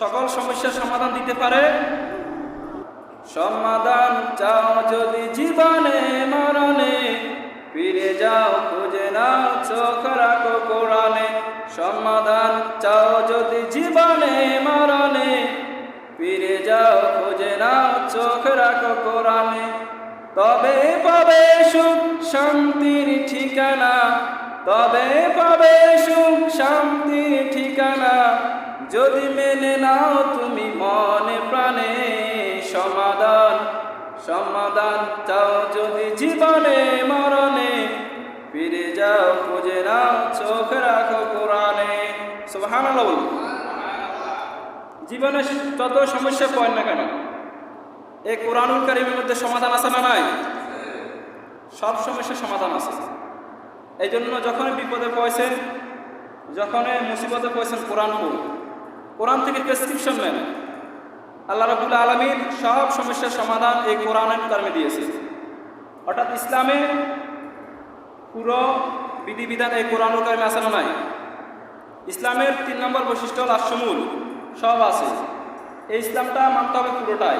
সকল সমস্যার সমাধান দিতে পারে। সমাধান চাও যদি জীবনে মরণে, ফিরে যাও খুঁজে নাও চোখ রাখো কোরআনে। সমাধান চাও যদি জীবনে মরণে, ফিরে যাও খুঁজে নাও চোখ রাখো কোরআনে। তবে পাবে সুখ শান্তির ঠিকানা, তবে পাবে সুখ শান্তির ঠিকানা, যদি মেনে নাও তুমি মনে প্রাণে। সমাধান সমাধান চাও যদি জীবনে মরণে, ফিরে যাও খুঁজে নাও চোখ রাখো কোরআনে। সুবহানাল্লাহ। জীবনে যত সমস্যা পড়েন না কেন, এই কোরআনুল কারীমের মধ্যে সমাধান আছে না নাই? সব সমস্যার সমাধান আছে। এই জন্য যখন বিপদে পড়েছেন, যখন মুসিবতে পড়েছেন, কোরআন পড়ুন। কোরআন থেকে প্রেসক্রিপশন নেন। আল্লাহ রাব্বুল আলামিন সব সমস্যার সমাধান এই কোরআনুল কারীমে দিয়েছে। অর্থাৎ ইসলামে পুরো বিধিবিধান এই কোরআনুল কারীমে আছে না নাই? ইসলামের 3 নম্বর বৈশিষ্ট্য হল আশমুল, সব আছে। এই ইসলামটা মানতে হবে পুরোটাই।